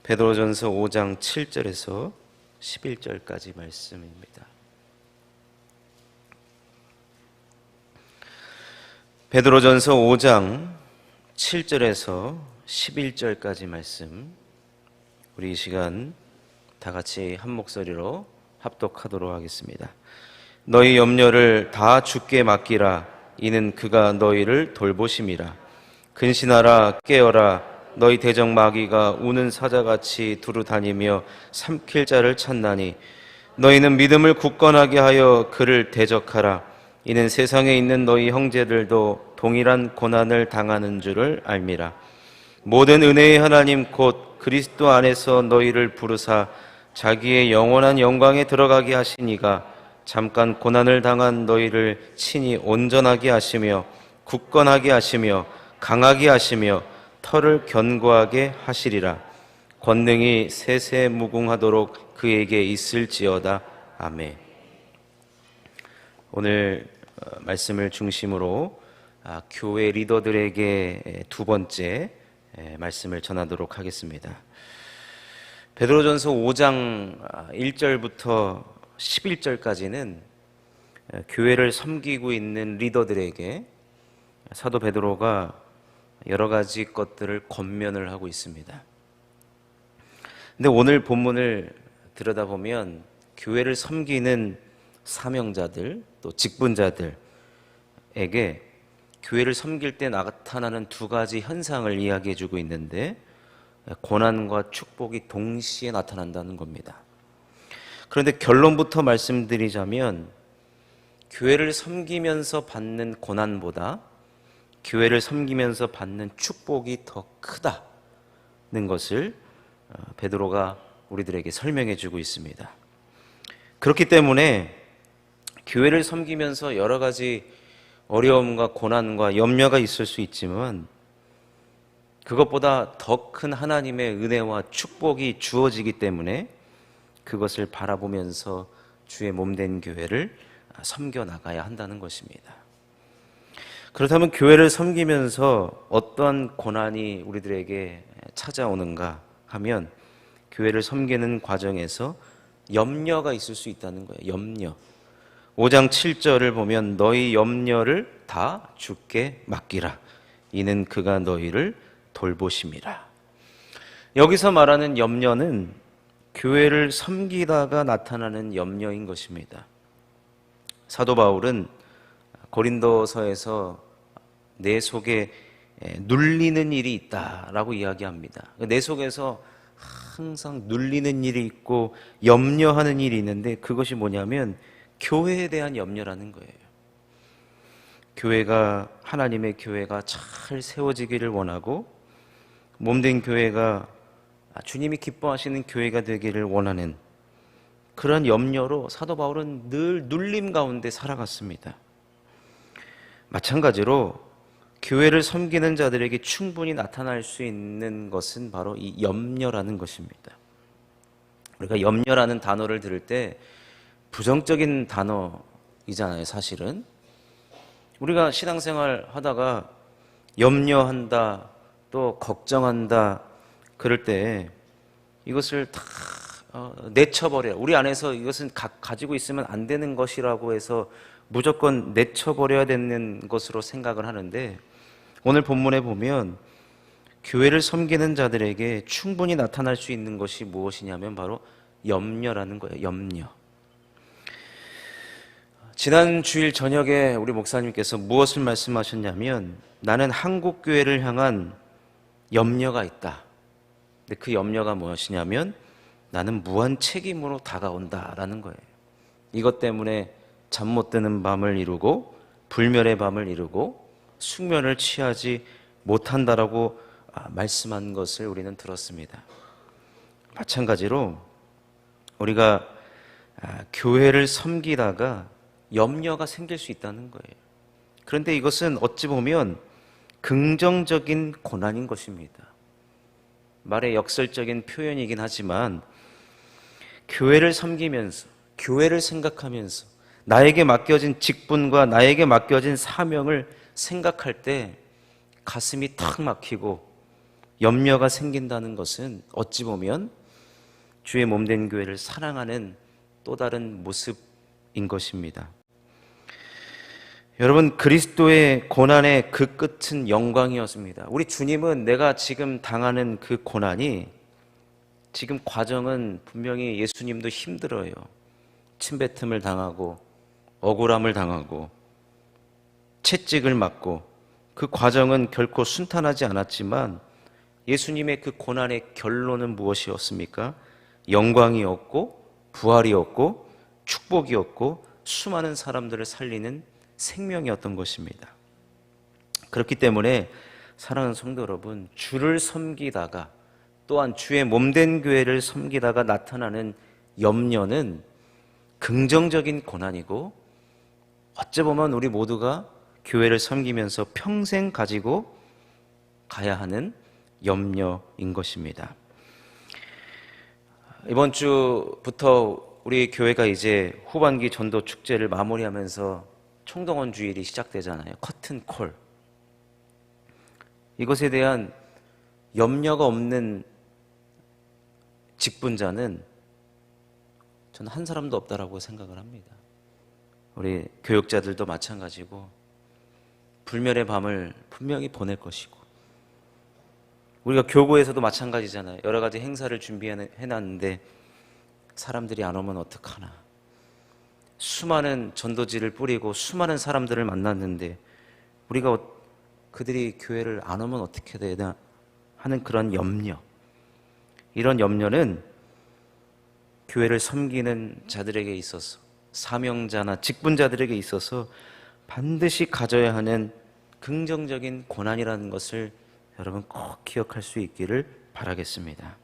베드로전서 5장 7절에서 11절까지 말씀입니다. 베드로전서 5장 7절에서 11절까지 말씀, 우리 이 시간 다 같이 한 목소리로 합독하도록 하겠습니다. 너희 염려를 다 주께 맡기라. 이는 그가 너희를 돌보심이라. 근신하라, 깨어라. 너희 대적 마귀가 우는 사자같이 두루 다니며 삼킬 자를 찾나니 너희는 믿음을 굳건하게 하여 그를 대적하라. 이는 세상에 있는 너희 형제들도 동일한 고난을 당하는 줄을 알미라. 모든 은혜의 하나님 곧 그리스도 안에서 너희를 부르사 자기의 영원한 영광에 들어가게 하시니가 잠깐 고난을 당한 너희를 친히 온전하게 하시며 굳건하게 하시며 강하게 하시며 털을 견고하게 하시리라. 권능이 세세무궁하도록 그에게 있을지어다. 아멘. 오늘 말씀을 중심으로 교회 리더들에게 두 번째 말씀을 전하도록 하겠습니다. 베드로전서 5장 1절부터 11절까지는 교회를 섬기고 있는 리더들에게 사도 베드로가 여러 가지 것들을 권면을 하고 있습니다. 근데 오늘 본문을 들여다보면 교회를 섬기는 사명자들 또 직분자들에게 교회를 섬길 때 나타나는 두 가지 현상을 이야기해 주고 있는데, 고난과 축복이 동시에 나타난다는 겁니다. 그런데 결론부터 말씀드리자면 교회를 섬기면서 받는 고난보다 교회를 섬기면서 받는 축복이 더 크다는 것을 베드로가 우리들에게 설명해 주고 있습니다. 그렇기 때문에 교회를 섬기면서 여러 가지 어려움과 고난과 염려가 있을 수 있지만 그것보다 더 큰 하나님의 은혜와 축복이 주어지기 때문에 그것을 바라보면서 주의 몸된 교회를 섬겨 나가야 한다는 것입니다. 그렇다면 교회를 섬기면서 어떤 고난이 우리들에게 찾아오는가 하면 교회를 섬기는 과정에서 염려가 있을 수 있다는 거예요. 염려. 5장 7절을 보면 너희 염려를 다 주께 맡기라. 이는 그가 너희를 돌보심이라. 여기서 말하는 염려는 교회를 섬기다가 나타나는 염려인 것입니다. 사도 바울은 고린도서에서 내 속에 눌리는 일이 있다라고 이야기합니다. 내 속에서 항상 눌리는 일이 있고 염려하는 일이 있는데 그것이 뭐냐면 교회에 대한 염려라는 거예요. 교회가, 하나님의 교회가 잘 세워지기를 원하고 몸된 교회가 주님이 기뻐하시는 교회가 되기를 원하는 그런 염려로 사도 바울은 늘 눌림 가운데 살아갔습니다. 마찬가지로 교회를 섬기는 자들에게 충분히 나타날 수 있는 것은 바로 이 염려라는 것입니다. 우리가 염려라는 단어를 들을 때 부정적인 단어이잖아요. 사실은 우리가 신앙생활 하다가 염려한다 또 걱정한다 그럴 때 이것을 다 내쳐버려, 우리 안에서 이것은 가지고 있으면 안 되는 것이라고 해서 무조건 내쳐버려야 되는 것으로 생각을 하는데, 오늘 본문에 보면 교회를 섬기는 자들에게 충분히 나타날 수 있는 것이 무엇이냐면 바로 염려라는 거예요. 염려. 지난 주일 저녁에 우리 목사님께서 무엇을 말씀하셨냐면 나는 한국 교회를 향한 염려가 있다. 근데 그 염려가 무엇이냐면 나는 무한 책임으로 다가온다라는 거예요. 이것 때문에 잠 못 드는 밤을 이루고 불멸의 밤을 이루고 숙면을 취하지 못한다라고 말씀한 것을 우리는 들었습니다. 마찬가지로 우리가 교회를 섬기다가 염려가 생길 수 있다는 거예요. 그런데 이것은 어찌 보면 긍정적인 고난인 것입니다. 말의 역설적인 표현이긴 하지만 교회를 섬기면서, 교회를 생각하면서 나에게 맡겨진 직분과 나에게 맡겨진 사명을 생각할 때 가슴이 탁 막히고 염려가 생긴다는 것은 어찌 보면 주의 몸된 교회를 사랑하는 또 다른 모습인 것입니다. 여러분, 그리스도의 고난의 그 끝은 영광이었습니다. 우리 주님은 내가 지금 당하는 그 고난이, 지금 과정은 분명히 예수님도 힘들어요. 침뱉음을 당하고 억울함을 당하고 채찍을 맞고, 그 과정은 결코 순탄하지 않았지만 예수님의 그 고난의 결론은 무엇이었습니까? 영광이었고 부활이었고 축복이었고 수많은 사람들을 살리는 생명이었던 것입니다. 그렇기 때문에 사랑하는 성도 여러분, 주를 섬기다가 또한 주의 몸된 교회를 섬기다가 나타나는 염려는 긍정적인 고난이고, 어찌 보면 우리 모두가 교회를 섬기면서 평생 가지고 가야 하는 염려인 것입니다. 이번 주부터 우리 교회가 이제 후반기 전도 축제를 마무리하면서 총동원 주일이 시작되잖아요. 커튼콜. 이것에 대한 염려가 없는 직분자는 저는 한 사람도 없다라고 생각을 합니다. 우리 교육자들도 마찬가지고 불멸의 밤을 분명히 보낼 것이고, 우리가 교구에서도 마찬가지잖아요. 여러 가지 행사를 준비해놨는데 사람들이 안 오면 어떡하나. 수많은 전도지를 뿌리고 수많은 사람들을 만났는데 우리가 그들이 교회를 안 오면 어떻게 되나 하는 그런 염려. 이런 염려는 교회를 섬기는 자들에게 있어서, 사명자나 직분자들에게 있어서 반드시 가져야 하는 긍정적인 고난이라는 것을 여러분 꼭 기억할 수 있기를 바라겠습니다.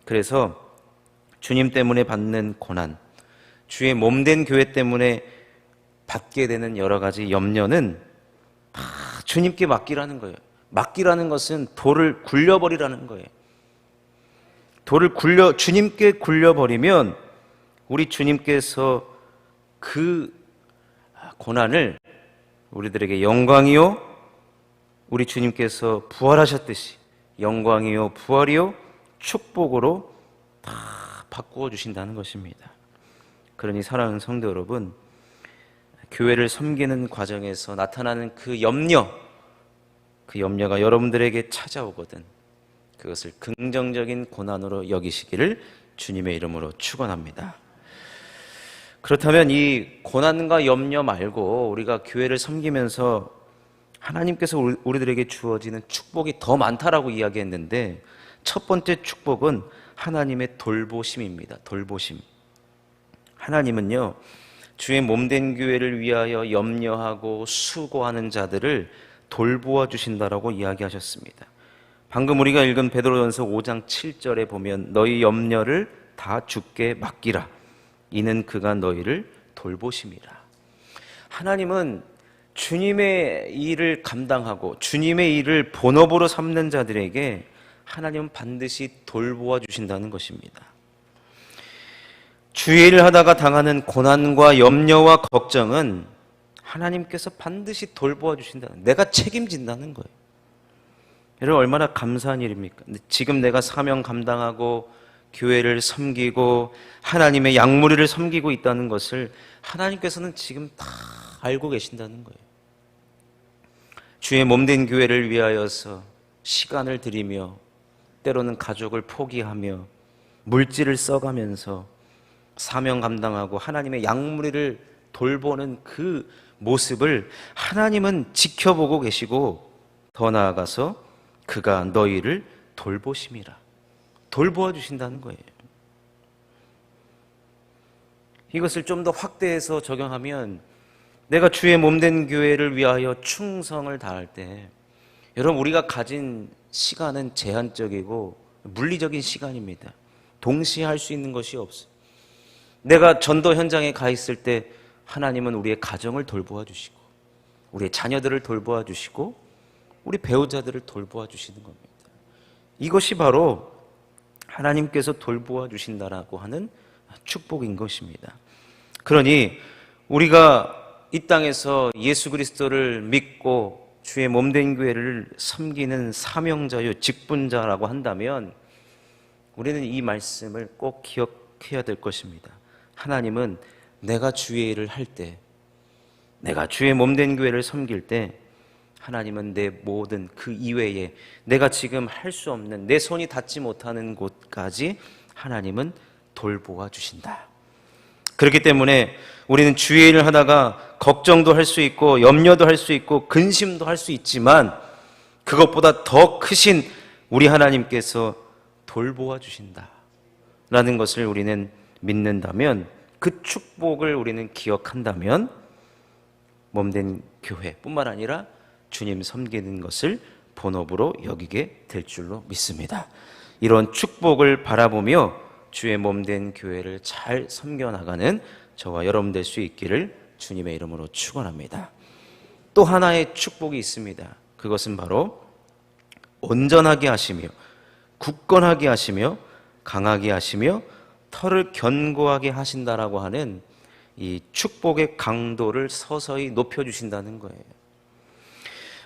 그래서 주님 때문에 받는 고난, 주의 몸된 교회 때문에 받게 되는 여러 가지 염려는 다 주님께 맡기라는 거예요. 맡기라는 것은 돌을 굴려버리라는 거예요. 주님께 굴려버리면 우리 주님께서 그 고난을 우리들에게 영광이요, 우리 주님께서 부활하셨듯이 영광이요 부활이요 축복으로 다 바꾸어 주신다는 것입니다. 그러니 사랑하는 성도 여러분, 교회를 섬기는 과정에서 나타나는 그 염려가 여러분들에게 찾아오거든 그것을 긍정적인 고난으로 여기시기를 주님의 이름으로 축원합니다. 그렇다면 이 고난과 염려 말고 우리가 교회를 섬기면서 하나님께서 우리들에게 주어지는 축복이 더 많다라고 이야기했는데, 첫 번째 축복은 하나님의 돌보심입니다. 돌보심. 하나님은요, 주의 몸된 교회를 위하여 염려하고 수고하는 자들을 돌보아 주신다라고 이야기하셨습니다. 방금 우리가 읽은 베드로전서 5장 7절에 보면 너희 염려를 다 주께 맡기라. 이는 그가 너희를 돌보심이라. 하나님은 주님의 일을 감당하고 주님의 일을 본업으로 삼는 자들에게 하나님은 반드시 돌보아 주신다는 것입니다. 주의 일을 하다가 당하는 고난과 염려와 걱정은 하나님께서 반드시 돌보아 주신다. 내가 책임진다는 거예요. 여러분, 얼마나 감사한 일입니까? 지금 내가 사명 감당하고 교회를 섬기고 하나님의 양무리를 섬기고 있다는 것을 하나님께서는 지금 다 알고 계신다는 거예요. 주의 몸된 교회를 위하여서 시간을 들이며 때로는 가족을 포기하며 물질을 써가면서 사명 감당하고 하나님의 양무리를 돌보는 그 모습을 하나님은 지켜보고 계시고, 더 나아가서 그가 너희를 돌보심이라. 돌보아 주신다는 거예요. 이것을 좀 더 확대해서 적용하면, 내가 주의 몸된 교회를 위하여 충성을 다할 때, 여러분, 우리가 가진 시간은 제한적이고 물리적인 시간입니다. 동시에 할 수 있는 것이 없어요. 내가 전도 현장에 가 있을 때 하나님은 우리의 가정을 돌보아 주시고 우리의 자녀들을 돌보아 주시고 우리 배우자들을 돌보아 주시는 겁니다. 이것이 바로 하나님께서 돌보아 주신다라고 하는 축복인 것입니다. 그러니 우리가 이 땅에서 예수 그리스도를 믿고 주의 몸된 교회를 섬기는 사명자요 직분자라고 한다면 우리는 이 말씀을 꼭 기억해야 될 것입니다. 하나님은 내가 주의 일을 할 때, 내가 주의 몸된 교회를 섬길 때 하나님은 내 모든 그 이외에 내가 지금 할 수 없는, 내 손이 닿지 못하는 곳까지 하나님은 돌보아 주신다. 그렇기 때문에 우리는 주의 일을 하다가 걱정도 할 수 있고 염려도 할 수 있고 근심도 할 수 있지만 그것보다 더 크신 우리 하나님께서 돌보아 주신다 라는 것을 우리는 믿는다면, 그 축복을 우리는 기억한다면 몸된 교회뿐만 아니라 주님 섬기는 것을 본업으로 여기게 될 줄로 믿습니다. 이런 축복을 바라보며 주의 몸된 교회를 잘 섬겨나가는 저와 여러분 될 수 있기를 주님의 이름으로 축원합니다. 또 하나의 축복이 있습니다. 그것은 바로 온전하게 하시며 굳건하게 하시며 강하게 하시며 털을 견고하게 하신다라고 하는 이 축복의 강도를 서서히 높여주신다는 거예요.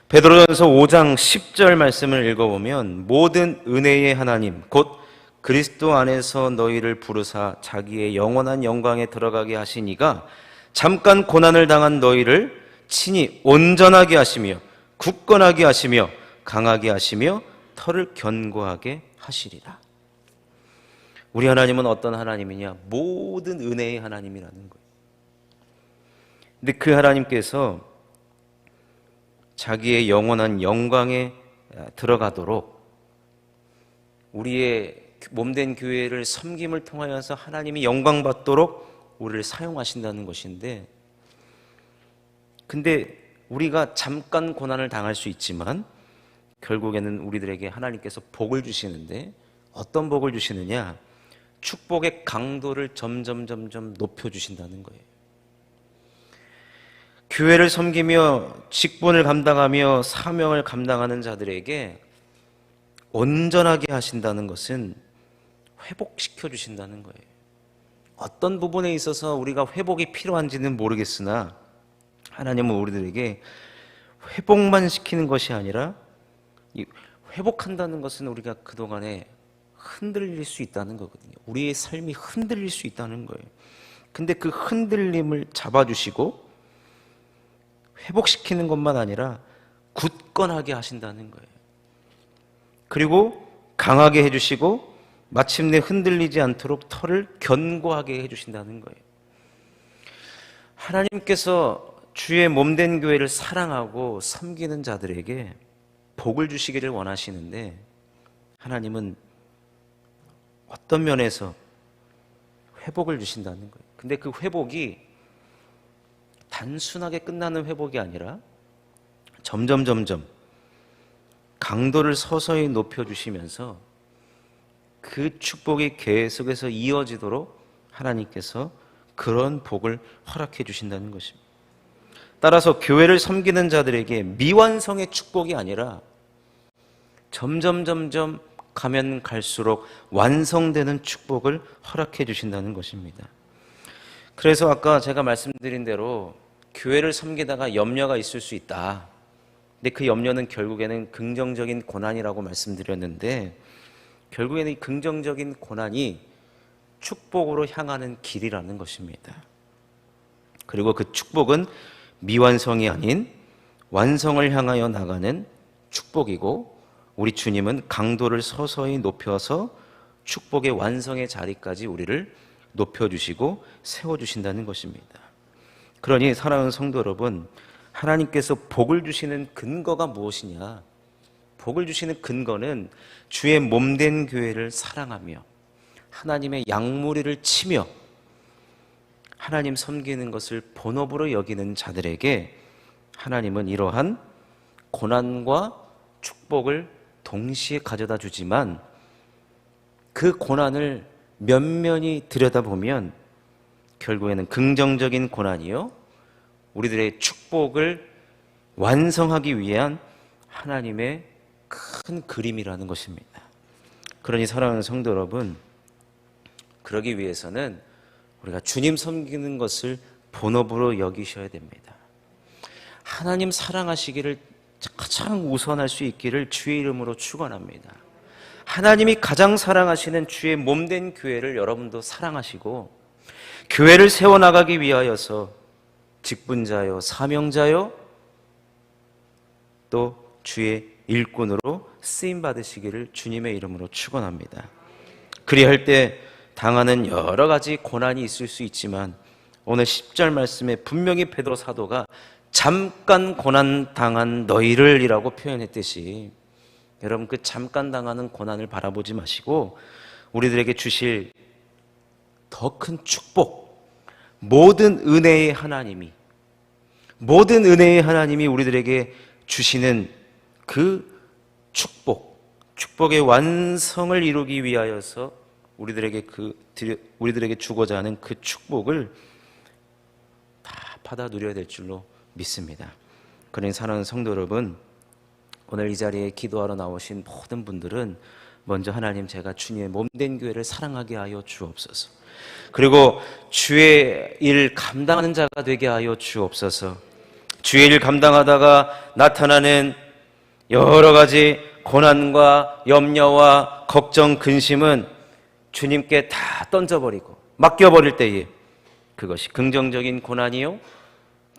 베드로전서 5장 10절 말씀을 읽어보면 모든 은혜의 하나님 곧 그리스도 안에서 너희를 부르사 자기의 영원한 영광에 들어가게 하시니가 잠깐 고난을 당한 너희를 친히 온전하게 하시며 굳건하게 하시며 강하게 하시며 털을 견고하게 하시리라. 우리 하나님은 어떤 하나님이냐? 모든 은혜의 하나님이라는 거예요. 근데 그 하나님께서 자기의 영원한 영광에 들어가도록 우리의 몸된 교회를 섬김을 통하여서 하나님이 영광 받도록 우리를 사용하신다는 것인데, 근데 우리가 잠깐 고난을 당할 수 있지만 결국에는 우리들에게 하나님께서 복을 주시는데, 어떤 복을 주시느냐? 축복의 강도를 점점 높여주신다는 거예요. 교회를 섬기며 직분을 감당하며 사명을 감당하는 자들에게 온전하게 하신다는 것은 회복시켜 주신다는 거예요. 어떤 부분에 있어서 우리가 회복이 필요한지는 모르겠으나 하나님은 우리들에게 회복만 시키는 것이 아니라, 이 회복한다는 것은 우리가 그동안에 흔들릴 수 있다는 거거든요. 우리의 삶이 흔들릴 수 있다는 거예요. 근데 그 흔들림을 잡아주시고 회복시키는 것만 아니라 굳건하게 하신다는 거예요. 그리고 강하게 해주시고 마침내 흔들리지 않도록 털을 견고하게 해주신다는 거예요. 하나님께서 주의 몸된 교회를 사랑하고 섬기는 자들에게 복을 주시기를 원하시는데, 하나님은 어떤 면에서 회복을 주신다는 거예요. 근데 그 회복이 단순하게 끝나는 회복이 아니라 점점 강도를 서서히 높여주시면서 그 축복이 계속해서 이어지도록 하나님께서 그런 복을 허락해 주신다는 것입니다. 따라서 교회를 섬기는 자들에게 미완성의 축복이 아니라 점점 가면 갈수록 완성되는 축복을 허락해 주신다는 것입니다. 그래서 아까 제가 말씀드린 대로 교회를 섬기다가 염려가 있을 수 있다. 근데 그 염려는 결국에는 긍정적인 고난이라고 말씀드렸는데, 결국에는 이 긍정적인 고난이 축복으로 향하는 길이라는 것입니다. 그리고 그 축복은 미완성이 아닌 완성을 향하여 나가는 축복이고, 우리 주님은 강도를 서서히 높여서 축복의 완성의 자리까지 우리를 높여주시고 세워주신다는 것입니다. 그러니 사랑하는 성도 여러분, 하나님께서 복을 주시는 근거가 무엇이냐? 복을 주시는 근거는 주의 몸된 교회를 사랑하며 하나님의 양무리를 치며 하나님 섬기는 것을 본업으로 여기는 자들에게 하나님은 이러한 고난과 축복을 동시에 가져다 주지만, 그 고난을 면면히 들여다보면 결국에는 긍정적인 고난이요, 우리들의 축복을 완성하기 위한 하나님의 큰 그림이라는 것입니다. 그러니 사랑하는 성도 여러분, 그러기 위해서는 우리가 주님 섬기는 것을 본업으로 여기셔야 됩니다. 하나님 사랑하시기를 가장 우선할 수 있기를 주의 이름으로 축원합니다. 하나님이 가장 사랑하시는 주의 몸된 교회를 여러분도 사랑하시고 교회를 세워나가기 위하여서 직분자요, 사명자요, 또 주의 일꾼으로 쓰임받으시기를 주님의 이름으로 축원합니다. 그리할 때 당하는 여러 가지 고난이 있을 수 있지만 오늘 10절 말씀에 분명히 베드로 사도가 잠깐 고난 당한 너희를 이라고 표현했듯이 여러분 그 잠깐 당하는 고난을 바라보지 마시고 우리들에게 주실 더 큰 축복, 모든 은혜의 하나님이 우리들에게 주시는 그 축복의 완성을 이루기 위하여서 우리들에게 주고자 하는 그 축복을 다 받아 누려야 될 줄로 믿습니다. 그러니 사랑하는 성도 여러분, 오늘 이 자리에 기도하러 나오신 모든 분들은 먼저 하나님, 제가 주님의 몸된 교회를 사랑하게 하여 주옵소서. 그리고 주의 일 감당하는 자가 되게 하여 주옵소서. 주의 일 감당하다가 나타나는 여러 가지 고난과 염려와 걱정, 근심은 주님께 다 던져버리고 맡겨버릴 때에 그것이 긍정적인 고난이요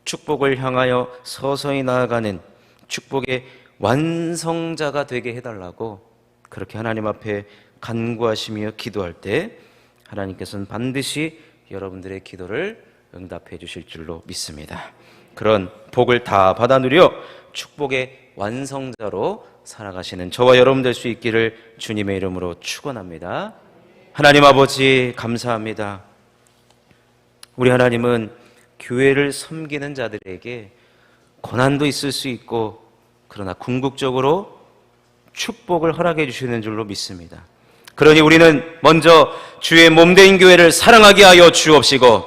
축복을 향하여 서서히 나아가는 축복의 완성자가 되게 해달라고 그렇게 하나님 앞에 간구하시며 기도할 때 하나님께서는 반드시 여러분들의 기도를 응답해 주실 줄로 믿습니다. 그런 복을 다 받아 누려 축복의 완성자로 살아가시는 저와 여러분 될 수 있기를 주님의 이름으로 축원합니다. 하나님 아버지 감사합니다. 우리 하나님은 교회를 섬기는 자들에게 고난도 있을 수 있고 그러나 궁극적으로 축복을 허락해 주시는 줄로 믿습니다. 그러니 우리는 먼저 주의 몸된 교회를 사랑하게 하여 주옵시고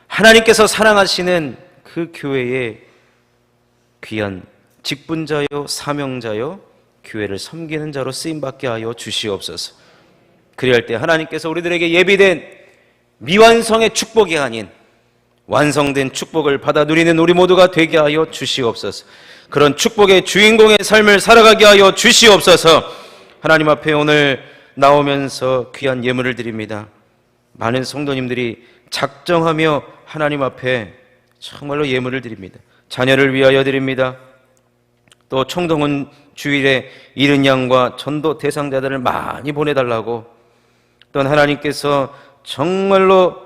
하나님께서 사랑하시는 그 교회의 귀한 직분자요 사명자요 교회를 섬기는 자로 쓰임받게 하여 주시옵소서. 그리할 때 하나님께서 우리들에게 예비된 미완성의 축복이 아닌 완성된 축복을 받아 누리는 우리 모두가 되게 하여 주시옵소서. 그런 축복의 주인공의 삶을 살아가게 하여 주시옵소서. 하나님 앞에 오늘 나오면서 귀한 예물을 드립니다. 많은 성도님들이 작정하며 하나님 앞에 정말로 예물을 드립니다. 자녀를 위하여 드립니다. 또 청동은 주일에 이른 양과 전도 대상자들을 많이 보내달라고, 또한 하나님께서 정말로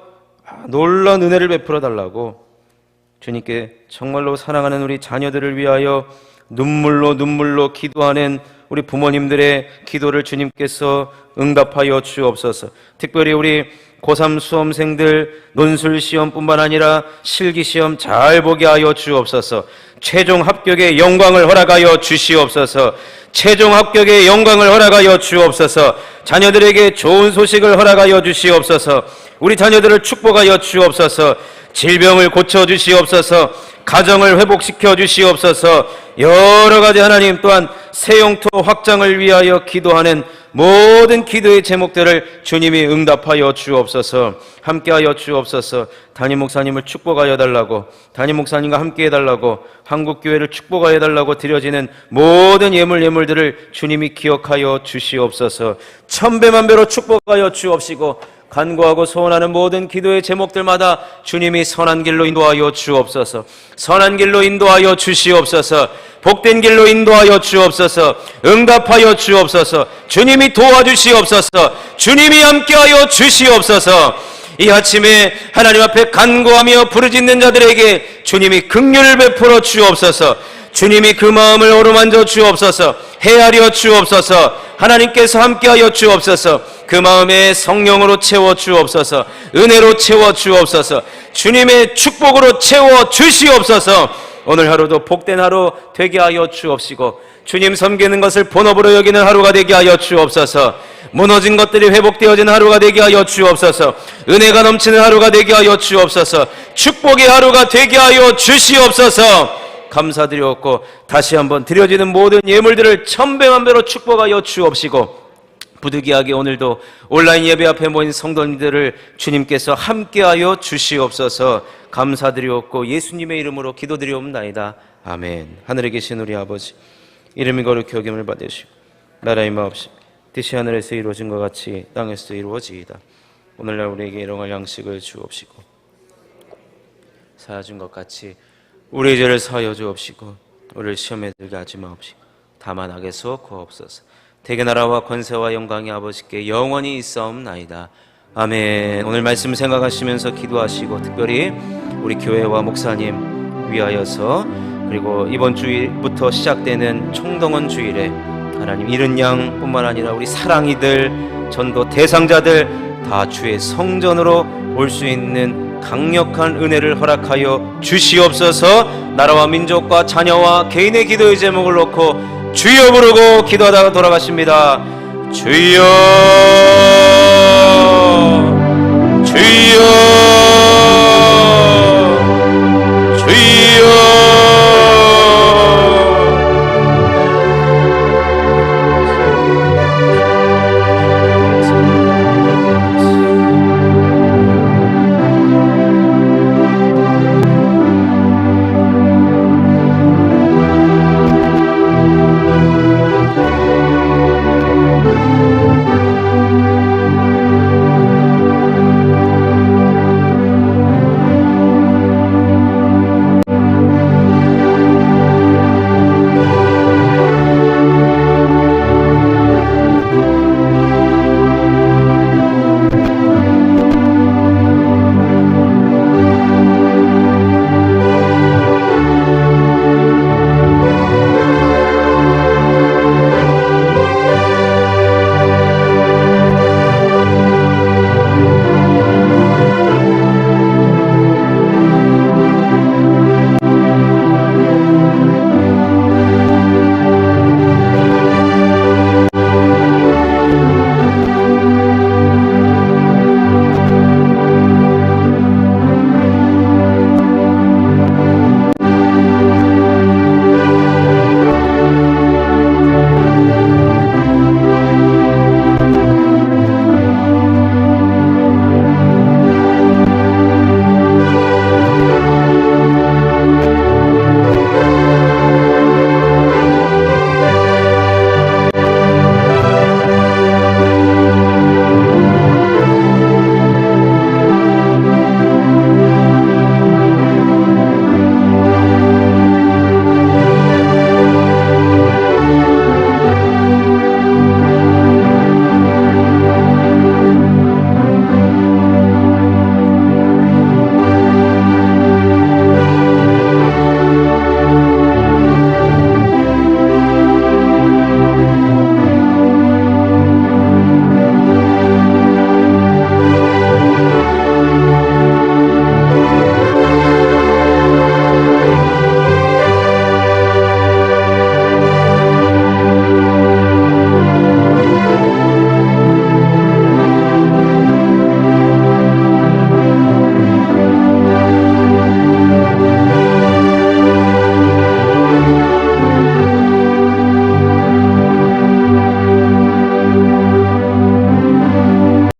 놀라운 은혜를 베풀어 달라고 주님께 정말로 사랑하는 우리 자녀들을 위하여 눈물로 기도하는 우리 부모님들의 기도를 주님께서 응답하여 주옵소서. 특별히 우리 고3 수험생들 논술 시험뿐만 아니라 실기 시험 잘 보게 하여 주옵소서. 최종 합격의 영광을 허락하여 주시옵소서. 최종 합격의 영광을 허락하여 주옵소서. 자녀들에게 좋은 소식을 허락하여 주시옵소서. 우리 자녀들을 축복하여 주옵소서. 질병을 고쳐 주시옵소서. 가정을 회복시켜 주시옵소서. 여러 가지 하나님 또한 새 영토 확장을 위하여 기도하는 모든 기도의 제목들을 주님이 응답하여 주옵소서. 함께하여 주옵소서. 담임 목사님을 축복하여 달라고, 담임 목사님과 함께해 달라고, 한국교회를 축복하여 달라고 드려지는 모든 예물들을 주님이 기억하여 주시옵소서. 천배만배로 축복하여 주옵시고 간구하고 소원하는 모든 기도의 제목들마다 주님이 선한 길로 인도하여 주옵소서. 선한 길로 인도하여 주시옵소서. 복된 길로 인도하여 주옵소서. 응답하여 주옵소서. 주님이 도와주시옵소서. 주님이 함께하여 주시옵소서. 이 아침에 하나님 앞에 간구하며 부르짖는 자들에게 주님이 긍휼을 베풀어 주옵소서. 주님이 그 마음을 어루만져 주옵소서. 헤아려 주옵소서. 하나님께서 함께하여 주옵소서. 그 마음에 성령으로 채워 주옵소서. 은혜로 채워 주옵소서. 주님의 축복으로 채워 주시옵소서. 오늘 하루도 복된 하루 되게 하여 주옵시고 주님 섬기는 것을 본업으로 여기는 하루가 되게 하여 주옵소서. 무너진 것들이 회복되어지는 하루가 되게 하여 주옵소서. 은혜가 넘치는 하루가 되게 하여 주옵소서. 축복의 하루가 되게 하여 주시옵소서. 감사드리옵고 다시 한번 드려지는 모든 예물들을 천배만배로 축복하여 주옵시고 부득이하게 오늘도 온라인 예배 앞에 모인 성도님들을 주님께서 함께하여 주시옵소서. 감사드리옵고 예수님의 이름으로 기도드리옵나이다. 아멘. 하늘에 계신 우리 아버지, 이름이 거룩히 여김을 받으시고 나라의 마옵시고 뜻이 하늘에서 이루어진 것 같이 땅에서도 이루어지이다. 오늘날 우리에게 일용할 양식을 주옵시고 사여준 것 같이 우리의 죄를 사하여 주옵시고 우리를 시험에 들게 하지 마옵시고 다만 악에서 구하옵소서. 대개 나라와 권세와 영광이 아버지께 영원히 있사옵나이다. 아멘. 오늘 말씀 생각하시면서 기도하시고 특별히 우리 교회와 목사님 위하여서, 그리고 이번 주일부터 시작되는 총동원 주일에 하나님 잃은 양뿐만 아니라 우리 사랑이들, 전도 대상자들 다 주의 성전으로 올 수 있는 강력한 은혜를 허락하여 주시옵소서. 나라와 민족과 자녀와 개인의 기도의 제목을 놓고 주여 부르고 기도하다가 돌아가십니다. 주여.